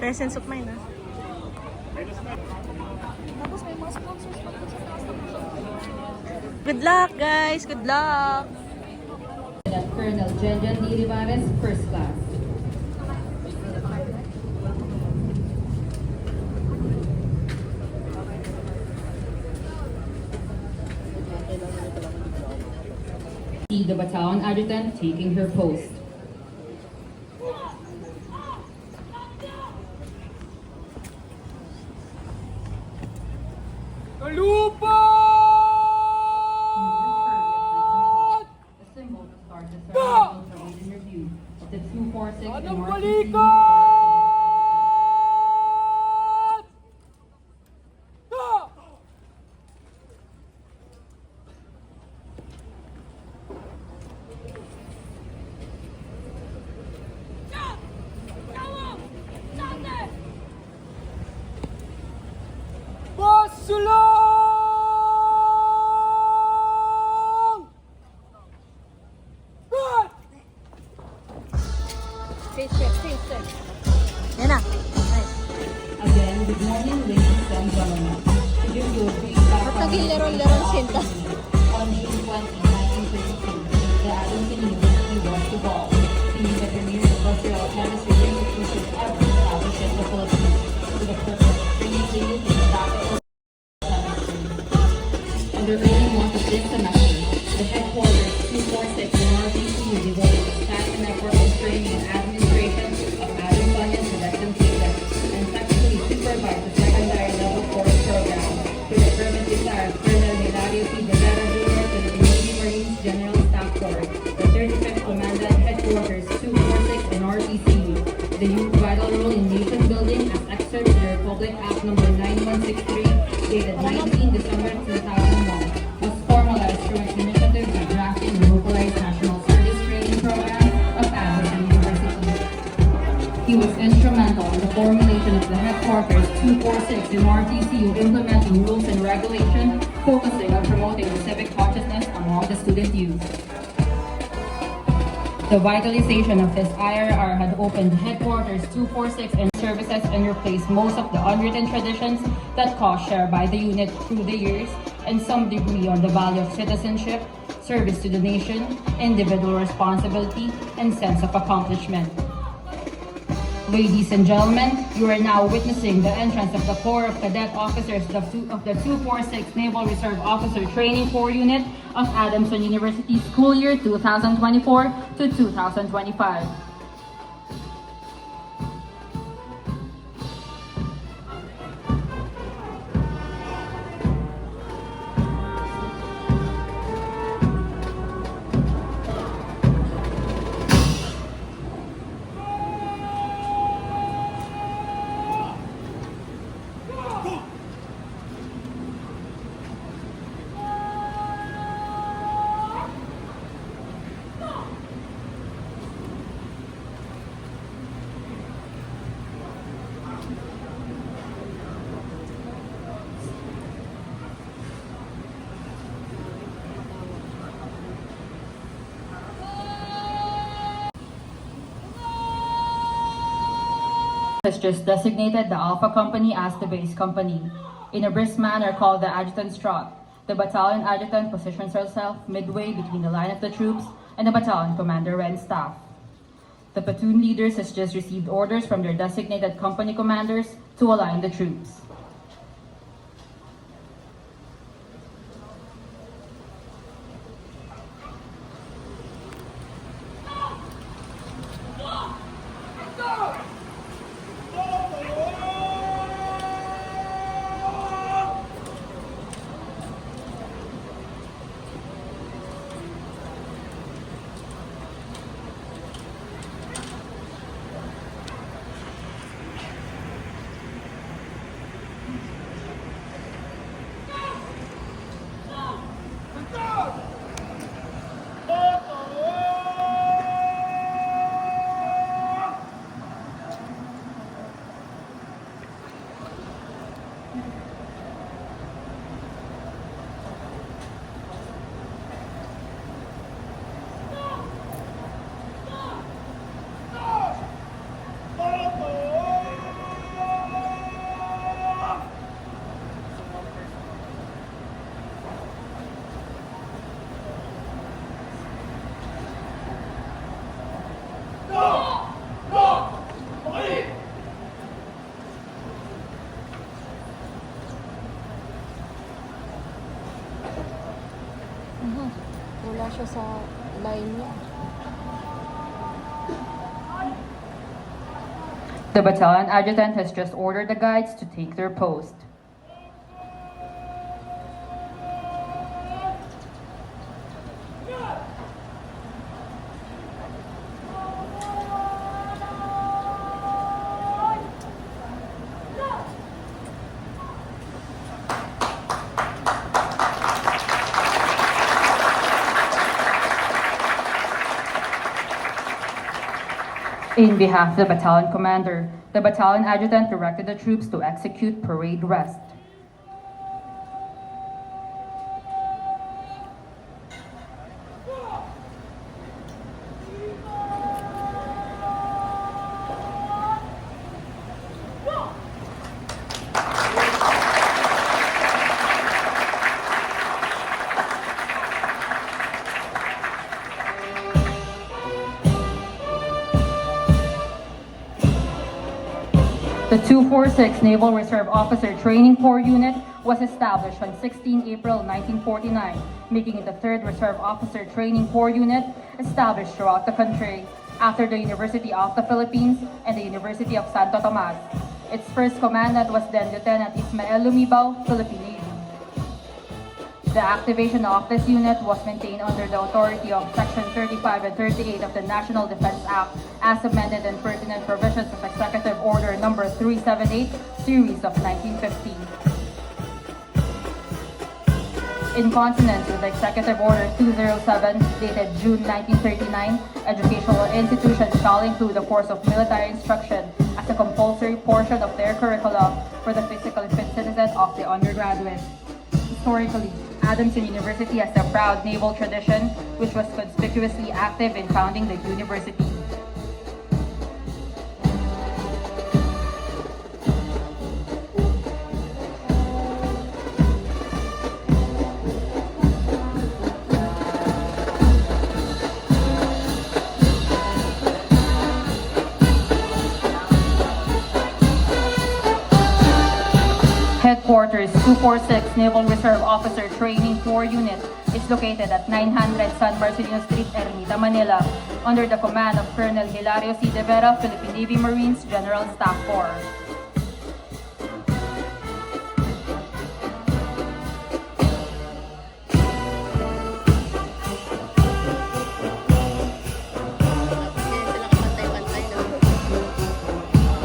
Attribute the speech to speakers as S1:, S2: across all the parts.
S1: Essence of Mine, ah.
S2: Tapos may mga sponsors pa sa taas ng
S1: Good luck, guys! Good luck!
S3: Colonel Jenjan D. Rivares, First Class. See the battalion adjutant taking her post.
S4: Kalupa!
S3: The symbol to start the ceremonial parade in review of the 246
S4: Anong
S3: NROTCU-AdU
S4: balikan? Pasulong! Good!
S1: Yan na.
S3: Again, good morning, ladies and gentlemen. Today we will bring back
S1: Ba't naging-leron-leron sinta?
S3: on June 20, 1932, the Addison University was dissolved. Being the premier industrial chemistry institution ever established in the Philippines for the purpose of training the youth in practical chemistry. On the early months of this semester, the headquarters 246 NROTCU devoted its time and effort in training and administration of Addison selection students and technically supervised the secondary level course program to the fervent desire of Colonel Hilario P. Guerrero Jr. to the Navy Marines General Staff Corps, the 35th Commandant Headquarters 246 NROTCU. The youth vital role in nation building as excerpt in the Republic Act No. 9163 dated 19 December 2001 was formalized through its initiative to drafting the localized national service training program of Addison University. He was instrumental in the formulation of the headquarters 246 in NROTCU, implementing rules and regulations focusing on promoting the civic consciousness among the student youth. The vitalization of his IRR had opened headquarters 246 and services and replaced most of the unwritten traditions that caused share by the unit through the years, and some degree on the value of citizenship, service to the nation, individual responsibility, and sense of accomplishment. Ladies and gentlemen, you are now witnessing the entrance of the Corps of Cadet Officers of the 246 Naval Reserve Officer Training Corps Unit of Adamson University School Year 2024 to 2025. Has just designated the Alpha Company as the base company. In a brisk manner called the Adjutant's Trot, the battalion adjutant positions herself midway between the line of the troops and the battalion commander and staff. The platoon leaders has just received orders from their designated company commanders to align the troops.
S2: Wala siya sa line niya.
S3: The battalion adjutant has just ordered the guides to take their post. In behalf of the battalion commander, the battalion adjutant directed the troops to execute parade rest. The 246 Naval Reserve Officer Training Corps Unit was established on 16 April 1949, making it the third Reserve Officer Training Corps Unit established throughout the country, after the University of the Philippines and the University of Santo Tomas. Its first commandant was then Lieutenant Ismael Lumibao, Philippine Navy. The activation of this unit was maintained under the authority of Section 35 and 38 of the National Defense Act, as amended and pertinent provisions of Executive Order No. 378, Series of 1950. In consonance with Executive Order 207, dated June 1939, educational institutions shall include the course of military instruction as a compulsory portion of their curriculum for the physically fit citizen of the undergraduate. Historically, Adamson University has a proud naval tradition, which was conspicuously active in founding the university. Headquarters 246 Naval Reserve Officer Training Corps Unit is located at 900 San Marcelino Street, Ermita, Manila, under the command of Colonel Hilario C. De Vera, Philippine Navy Marines General Staff Corps.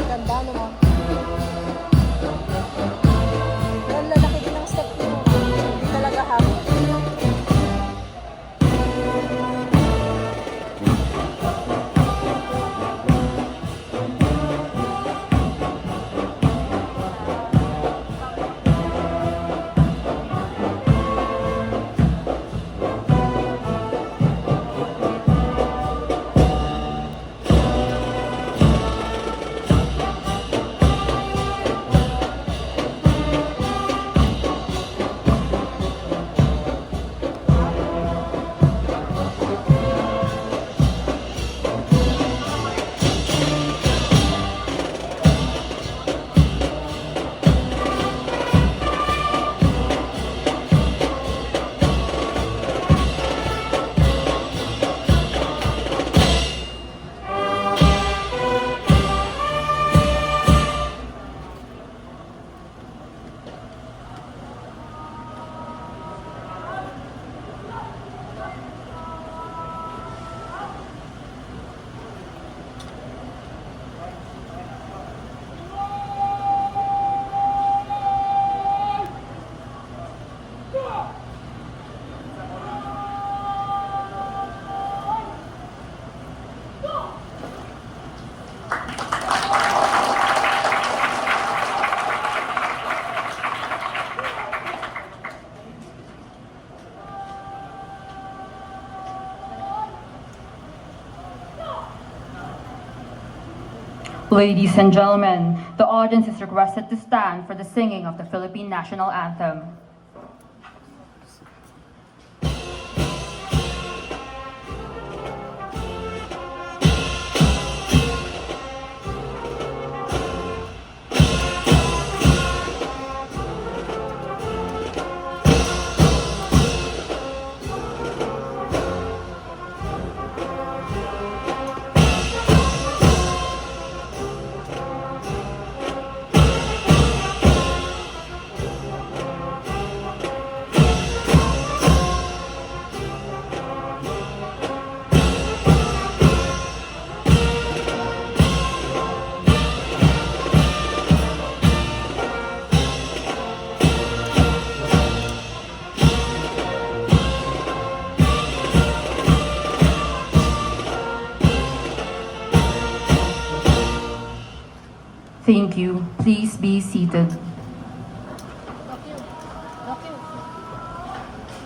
S2: Ganda naman. Ang lalaki din ng step mo. Hindi talaga hapon.
S3: Ladies and gentlemen, the audience is requested to stand for the singing of the Philippine National Anthem. Thank you. Please be seated.
S2: Rocky. Rocky.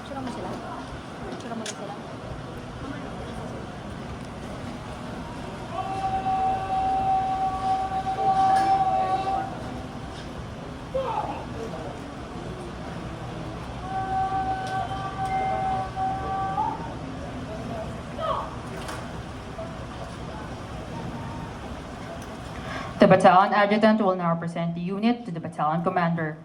S2: Picture mo sila. Picture mo lang sila.
S3: The battalion adjutant will now present the unit to the battalion commander.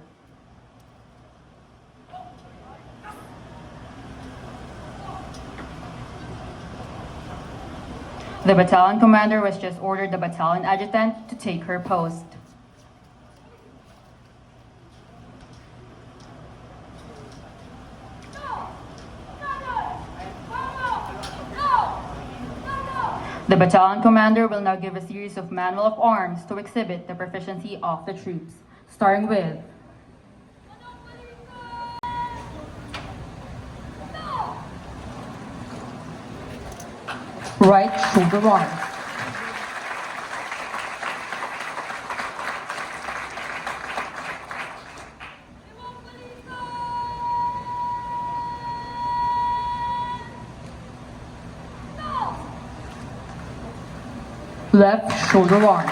S3: The battalion commander was just ordered the battalion adjutant to take her post. The battalion commander will now give a series of manual of arms to exhibit the proficiency of the troops, starting with right shoulder arms, left shoulder arms,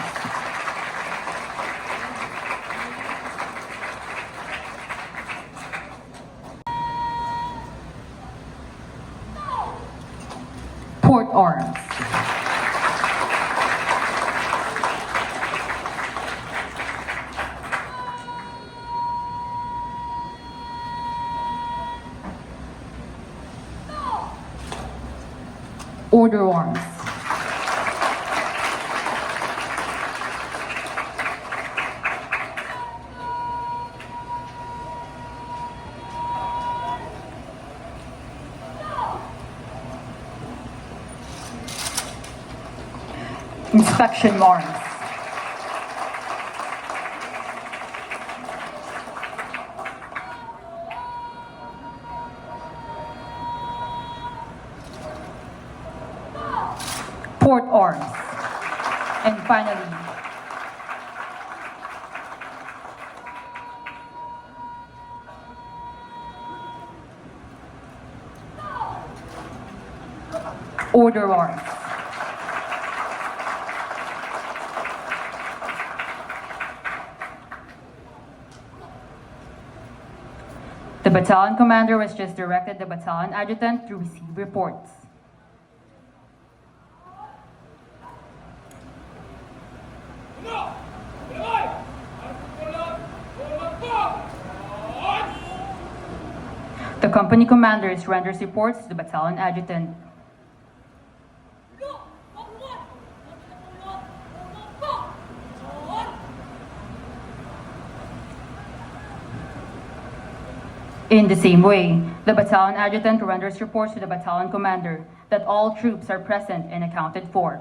S3: port arms, order arms, inspection arms, port arms, and finally, order arms. The battalion commander was just directed the battalion adjutant to receive reports. The company commanders renders reports to the battalion adjutant. In the same way, the battalion adjutant renders reports to the battalion commander that all troops are present and accounted for.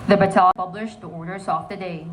S3: The battalion published the orders of the day.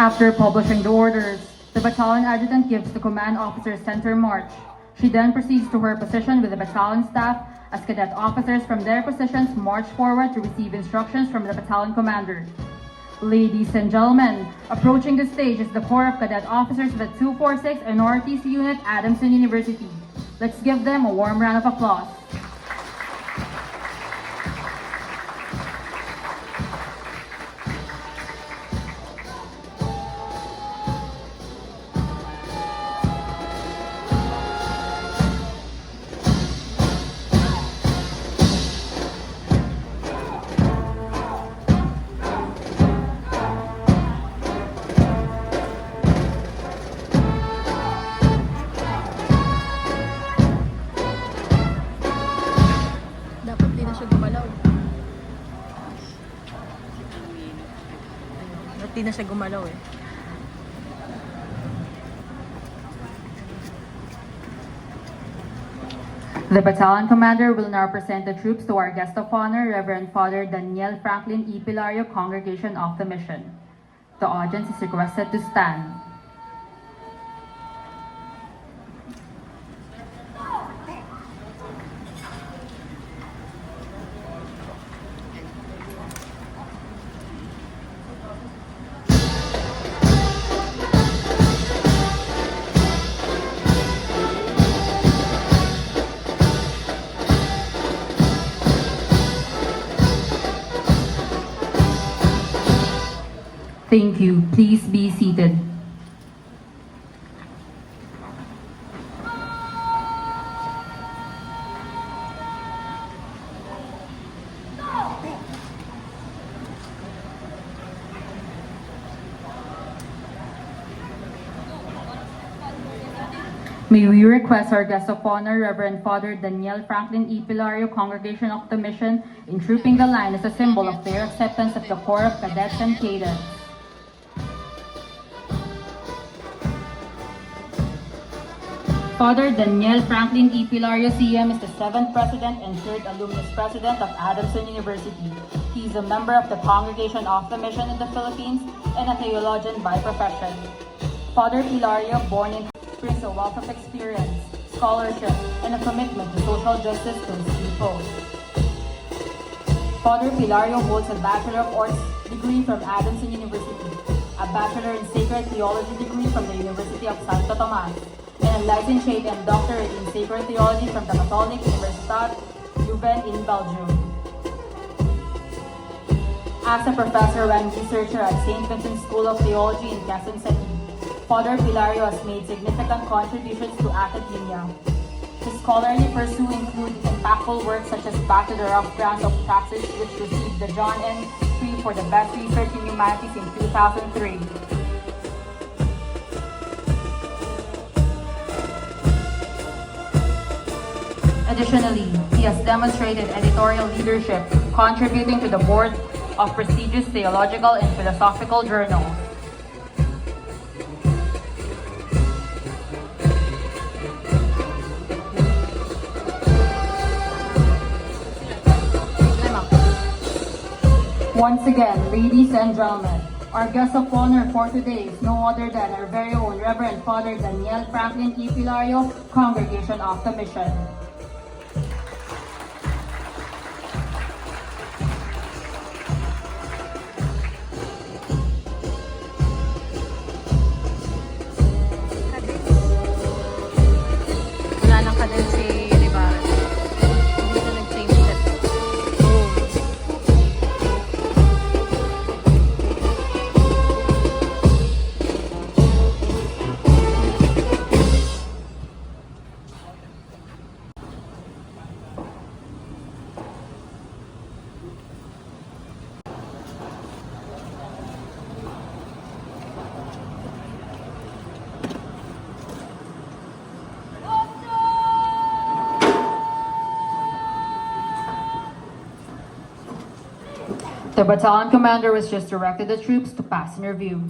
S4: After publishing the orders, the battalion adjutant gives the command officer center march. She then proceeds to her position with the battalion staff as cadet officers from their positions march forward to receive instructions from the battalion commander. Ladies and gentlemen, approaching the stage is the Corps of Cadet Officers of the 246 NROTC Unit, Adamson University. Let's give them a warm round of applause.
S1: Dapat di na siya gumalaw. Dapat di na siya gumalaw eh.
S4: The battalion commander will now present the troops to our guest of honor, Reverend Father Daniel Franklin E. Pilario, Congregation of the Mission. The audience is requested to stand. Thank you. Please be seated. May we request our guest of honor, Reverend Father Daniel Franklin E. Pilario, Congregation of the Mission, in trooping the line as a symbol of their acceptance of the Corps of Cadets and Cadets. Father Daniel Franklin E. Pilario, CM, is the 7th President and 3rd Alumnus President of Adamson University. He is a member of the Congregation of the Mission in the Philippines and a theologian by profession. Father Pilario, born in brings a wealth of experience, scholarship, and a commitment to social justice to his people. Father Pilario holds a Bachelor of Arts degree from Adamson University, a Bachelor in Sacred Theology degree from the University of Santo Tomas, and a licentiate and doctorate in Sacred Theology from the Catholic Universitat Leuven in Belgium. As a professor and researcher at St. Vincent's School of Theology in Quezon City, Father Pilario has made significant contributions to academia. His scholarly pursuits include impactful works such as Bachelor of Grants of Praxis, which received the John N. Tree for the Best Research in Humanities in 2003. Additionally, he has demonstrated editorial leadership, contributing to the board of prestigious theological and philosophical journals. Once again, ladies and gentlemen, our guest of honor for today is no other than our very own Reverend Father Daniel Franklin E. Pilario, Congregation of the Mission.
S1: Wala nang kadel si Ribaran. Hindi na nag-change that. Boom.
S4: The battalion commander has just directed the troops to pass in review.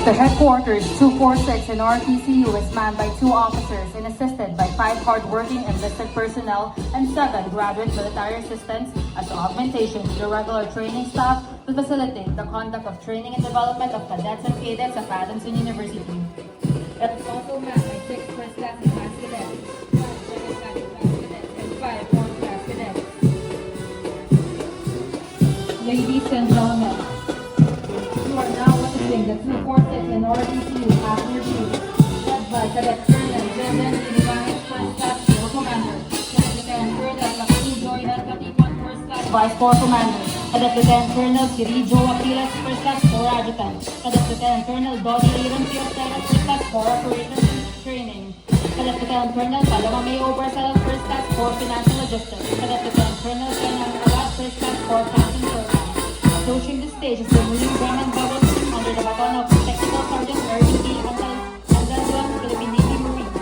S4: The headquarters 246 in RTCU is manned by 2 officers and assisted by 5 hardworking enlisted personnel and 7 graduate military assistants as augmentation to the regular training staff to facilitate the conduct of training and development of cadets and cadets of Adamson University. It is also manned by 6 first class advanced cadets, 5 second class advanced cadets, and 5 fourth class cadets. Ladies and gentlemen, you are now witnessing the 246 in RTCU after review, led by Cadet Colonel Brendan Inibanez, First Class Corps Commander, Cadet Lieutenant Colonel Lakini Joy Katipuan, First Class Vice Corps Commander, Cadet Lieutenant Colonel Kirijo Aquiles, First Class Corps Adjutant, Cadet Lieutenant Colonel Dodi Liram Piotera, First Class Corps Operations Training, Cadet Lieutenant Colonel Paloma May Obersel, First Class Corps Financial Logistics, Cadet Lieutenant Colonel Kenan Alat, First Class Corps Captain Program. Approaching the stage is the Marine Drum and Bubble Team under the baton of Technical Sergeant Erwin D. Andalon, Philippine Navy Marines.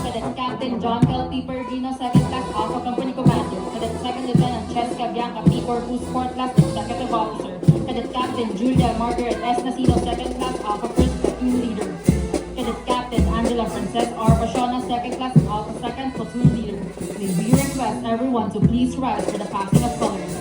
S4: Cadet Captain John L. P. Pergino, 2nd Class Alpha Company Commander. Cadet 2nd Lieutenant Cheska Bianca P. Corpus, 4th Class Executive Officer. Cadet Captain Julia Margaret S. Nacino, 2nd Class Alpha 1st Platoon Leader. Cadet Captain Angela Frances R. Pasiona, 2nd Class Alpha 2nd Platoon Leader. May we request everyone to please rise for the passing of colors.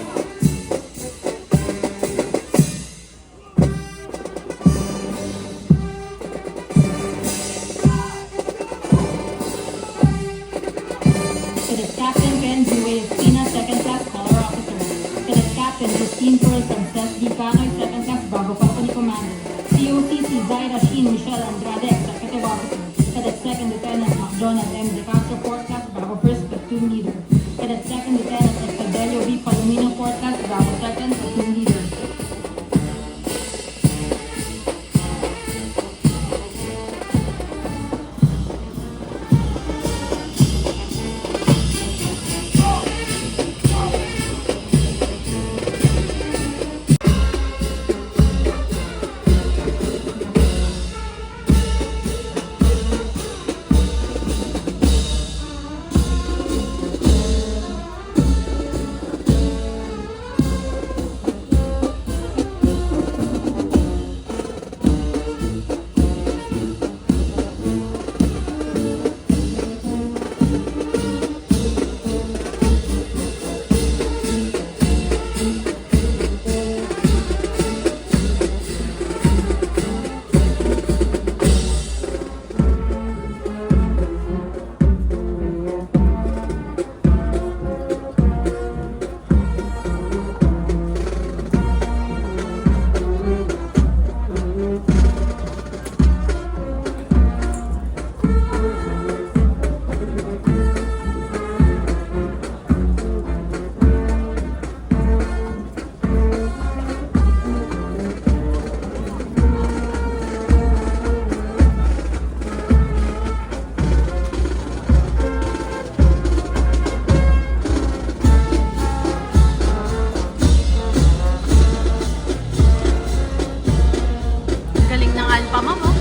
S4: Cadet Captain Ken Dewey Espina, 2nd Class Color Officer. Cadet Captain Christine Torres Sanchez D. Canoy, 2nd Class Bravo Company Commander. COCC Zaira Sheen Michelle Andrade, Executive Officer. Cadet 2nd Lieutenant McDonald M. De Castro, 4th Class Bravo 1st Platoon Leader. Cadet 2nd Lieutenant Estadelio V. Palomino, 4th Class Bravo 2nd Platoon Leader.
S1: Galing ng Alpha Mom, oh.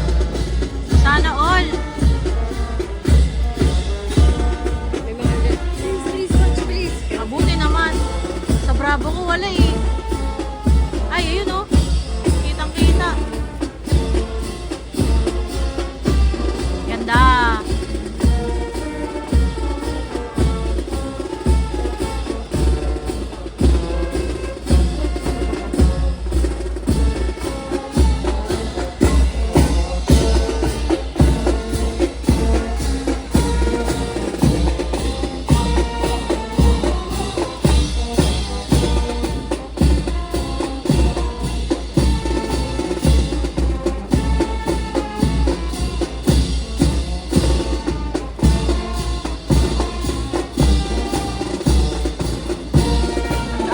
S1: Sana all.
S2: Please, watch, please.
S1: Mabuti naman. Sa Bravo ko wala eh. Ay, ayun oh. Kitang-kita. Ganda.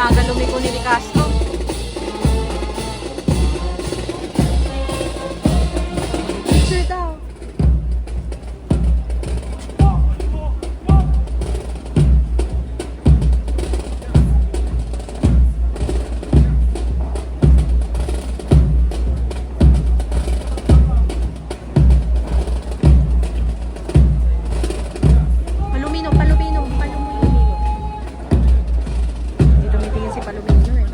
S1: Aga lumiko ni Castro.
S2: Picture daw.
S1: Palomino, Palomino, Palomino. Hindi tumitingin si Palomino eh.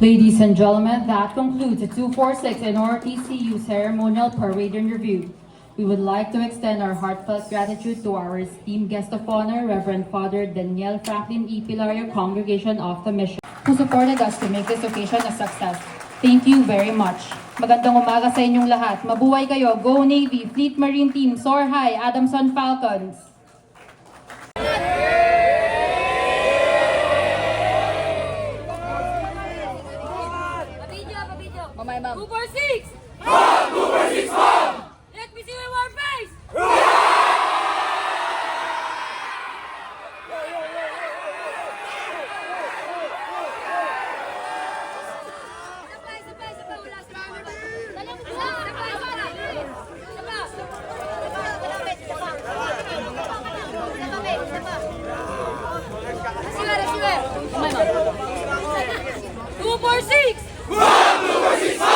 S4: Ladies and gentlemen, that concludes the 246 NROTCU Ceremonial Parade and Review. We would like to extend our heartfelt gratitude to our esteemed guest of honor, Reverend Father Daniel Franklin E. Pilario, Congregation of the Mission, who supported us to make this occasion a success. Thank you very much. Magandang umaga sa inyong lahat. Mabuhay kayo. Go Navy, Fleet Marine Team, Soar High, Adamson Falcons.
S2: Mamay, ma'am.
S5: 246! Mom! 246, Mom! Let me see your war face! Mamay, ma'am. 246! Mom! 246, Mom!